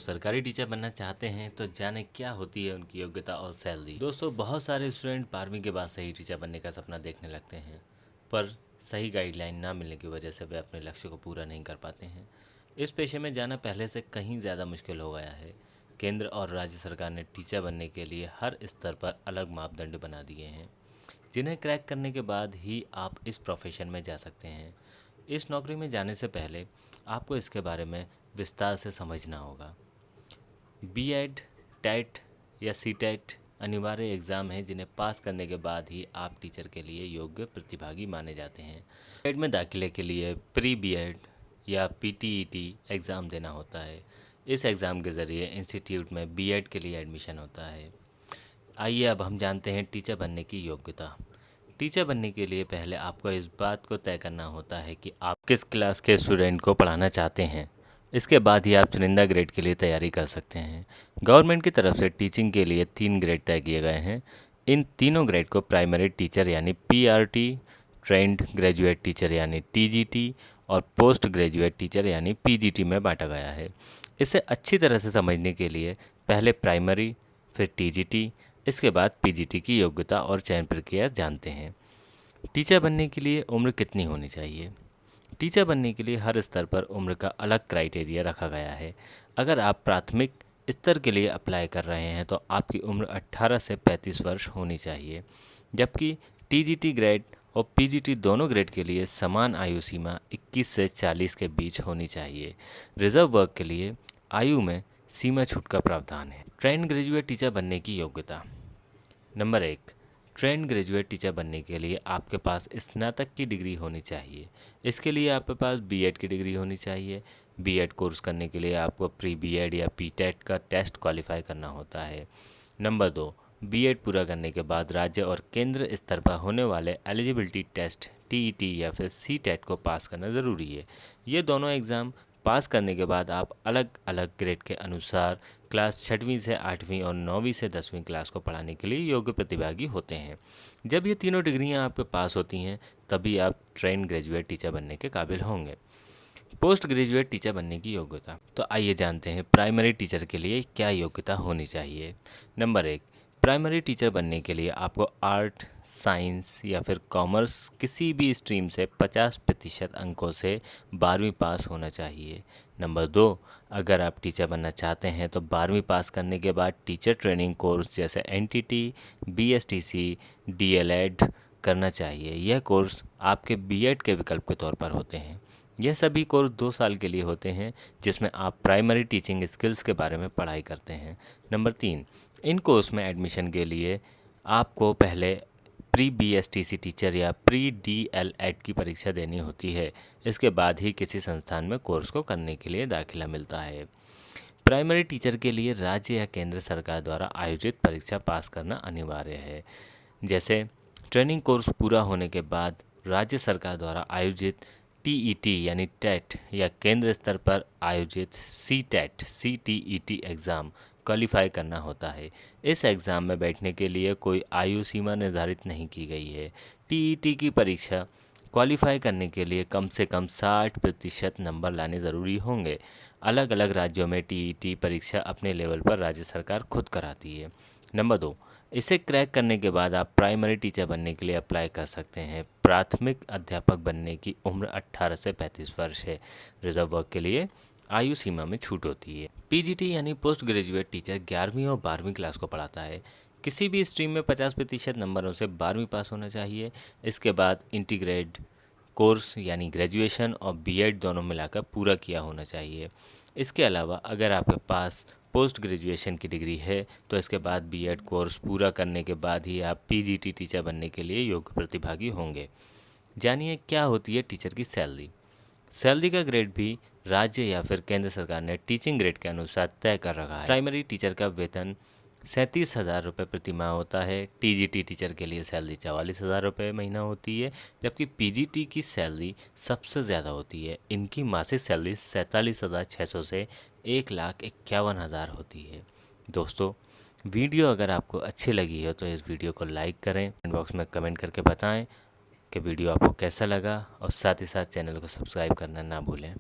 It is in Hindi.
सरकारी टीचर बनना चाहते हैं तो जाने क्या होती है उनकी योग्यता और सैलरी। दोस्तों, बहुत सारे स्टूडेंट 12वीं के बाद सही टीचर बनने का सपना देखने लगते हैं, पर सही गाइडलाइन ना मिलने की वजह से वे अपने लक्ष्य को पूरा नहीं कर पाते हैं। इस पेशे में जाना पहले से कहीं ज़्यादा मुश्किल हो गया है। केंद्र और राज्य सरकार ने टीचर बनने के लिए हर स्तर पर अलग मापदंड बना दिए हैं, जिन्हें क्रैक करने के बाद ही आप इस प्रोफेशन में जा सकते हैं। इस नौकरी में जाने से पहले आपको इसके बारे में विस्तार से समझना होगा। बीएड, टेट या सीटेट अनिवार्य एग्ज़ाम हैं जिन्हें पास करने के बाद ही आप टीचर के लिए योग्य प्रतिभागी माने जाते हैं। बीएड में दाखिले के लिए प्री बीएड या पीटीईटी एग्ज़ाम देना होता है। इस एग्ज़ाम के ज़रिए इंस्टीट्यूट में बीएड के लिए एडमिशन होता है। आइए अब हम जानते हैं टीचर बनने की योग्यता। टीचर बनने के लिए पहले आपको इस बात को तय करना होता है कि आप किस क्लास के स्टूडेंट को पढ़ाना चाहते हैं। इसके बाद ही आप चुनिंदा ग्रेड के लिए तैयारी कर सकते हैं। गवर्नमेंट की तरफ से टीचिंग के लिए 3 ग्रेड तय किए गए हैं। इन तीनों ग्रेड को प्राइमरी टीचर यानी पीआरटी, ट्रेंड ग्रेजुएट टीचर यानी टीजीटी और पोस्ट ग्रेजुएट टीचर यानी पीजीटी में बांटा गया है। इसे अच्छी तरह से समझने के लिए पहले प्राइमरी, फिर टीजीटी, इसके बाद पीजीटी की योग्यता और चयन प्रक्रिया जानते हैं। टीचर बनने के लिए उम्र कितनी होनी चाहिए? टीचर बनने के लिए हर स्तर पर उम्र का अलग क्राइटेरिया रखा गया है। अगर आप प्राथमिक स्तर के लिए अप्लाई कर रहे हैं तो आपकी उम्र 18 से 35 वर्ष होनी चाहिए, जबकि टीजीटी ग्रेड और पीजीटी दोनों ग्रेड के लिए समान आयु सीमा 21 से 40 के बीच होनी चाहिए। रिजर्व वर्ग के लिए आयु में सीमा छूट का प्रावधान है। ट्रेंड ग्रेजुएट टीचर बनने की योग्यता। नंबर 1, ट्रेंड ग्रेजुएट टीचर बनने के लिए आपके पास स्नातक की डिग्री होनी चाहिए। इसके लिए आपके पास बीएड की डिग्री होनी चाहिए। बीएड कोर्स करने के लिए आपको प्री बीएड या पीटेट का टेस्ट क्वालिफाई करना होता है। नंबर 2, बीएड पूरा करने के बाद राज्य और केंद्र स्तर पर होने वाले एलिजिबिलिटी टेस्ट टीईटी या फिर सीटेट को पास करना ज़रूरी है। ये दोनों एग्ज़ाम पास करने के बाद आप अलग अलग ग्रेड के अनुसार क्लास 6वीं से 8वीं और 9वीं से 10वीं क्लास को पढ़ाने के लिए योग्य प्रतिभागी होते हैं। जब ये तीनों डिग्रियां आपके पास होती हैं तभी आप ट्रेंड ग्रेजुएट टीचर बनने के काबिल होंगे। पोस्ट ग्रेजुएट टीचर बनने की योग्यता। तो आइए जानते हैं प्राइमरी टीचर के लिए क्या योग्यता होनी चाहिए। नंबर 1, प्राइमरी टीचर बनने के लिए आपको आर्ट, साइंस या फिर कॉमर्स किसी भी स्ट्रीम से 50% अंकों से 12वीं पास होना चाहिए। नंबर 2, अगर आप टीचर बनना चाहते हैं तो 12वीं पास करने के बाद टीचर ट्रेनिंग कोर्स जैसे एनटीटी, बीएसटीसी, डीएलएड करना चाहिए। यह कोर्स आपके बीएड के विकल्प के तौर पर होते हैं। यह सभी कोर्स 2 साल के लिए होते हैं जिसमें आप प्राइमरी टीचिंग स्किल्स के बारे में पढ़ाई करते हैं। नंबर 3, इन कोर्स में एडमिशन के लिए आपको पहले प्री बीएसटीसी टीचर या प्री डीएलएड की परीक्षा देनी होती है। इसके बाद ही किसी संस्थान में कोर्स को करने के लिए दाखिला मिलता है। प्राइमरी टीचर के लिए राज्य या केंद्र सरकार द्वारा आयोजित परीक्षा पास करना अनिवार्य है। जैसे ट्रेनिंग कोर्स पूरा होने के बाद राज्य सरकार द्वारा आयोजित टीईटी यानी टेट या केंद्र स्तर पर आयोजित सीटेट सीटीईटी एग्ज़ाम क्वालिफाई करना होता है। इस एग्ज़ाम में बैठने के लिए कोई आयु सीमा निर्धारित नहीं की गई है। टीईटी की परीक्षा क्वालिफाई करने के लिए कम से कम 60% नंबर लाने ज़रूरी होंगे। अलग अलग राज्यों में टीईटी परीक्षा अपने लेवल पर राज्य सरकार खुद कराती है। नंबर 2, इसे क्रैक करने के बाद आप प्राइमरी टीचर बनने के लिए अप्लाई कर सकते हैं। प्राथमिक अध्यापक बनने की उम्र 18 से 35 वर्ष है। रिजर्व वर्ग के लिए आयु सीमा में छूट होती है। पीजीटी यानी पोस्ट ग्रेजुएट टीचर 11वीं और 12वीं क्लास को पढ़ाता है। किसी भी स्ट्रीम में 50% नंबरों से 12वीं पास होना चाहिए। इसके बाद इंटीग्रेटेड कोर्स यानी ग्रेजुएशन और बीएड दोनों मिलाकर पूरा किया होना चाहिए। इसके अलावा अगर आपके पास पोस्ट ग्रेजुएशन की डिग्री है तो इसके बाद बीएड कोर्स पूरा करने के बाद ही आप पीजीटी टीचर बनने के लिए योग्य प्रतिभागी होंगे। जानिए क्या होती है टीचर की सैलरी। सैलरी का ग्रेड भी राज्य या फिर केंद्र सरकार ने टीचिंग ग्रेड के अनुसार तय कर रखा है। प्राइमरी टीचर का वेतन 37,000 रुपये प्रति माह होता है। टीजीटी टीचर के लिए सैलरी 44,000 रुपये महीना होती है, जबकि पीजीटी की सैलरी सबसे ज़्यादा होती है। इनकी मासिक सैलरी 47,600 से 1,51,000 होती है। दोस्तों, वीडियो अगर आपको अच्छी लगी हो तो इस वीडियो को लाइक करें, कमेंट बॉक्स में कमेंट करके बताएं कि वीडियो आपको कैसा लगा और साथ ही साथ चैनल को सब्सक्राइब करना ना भूलें।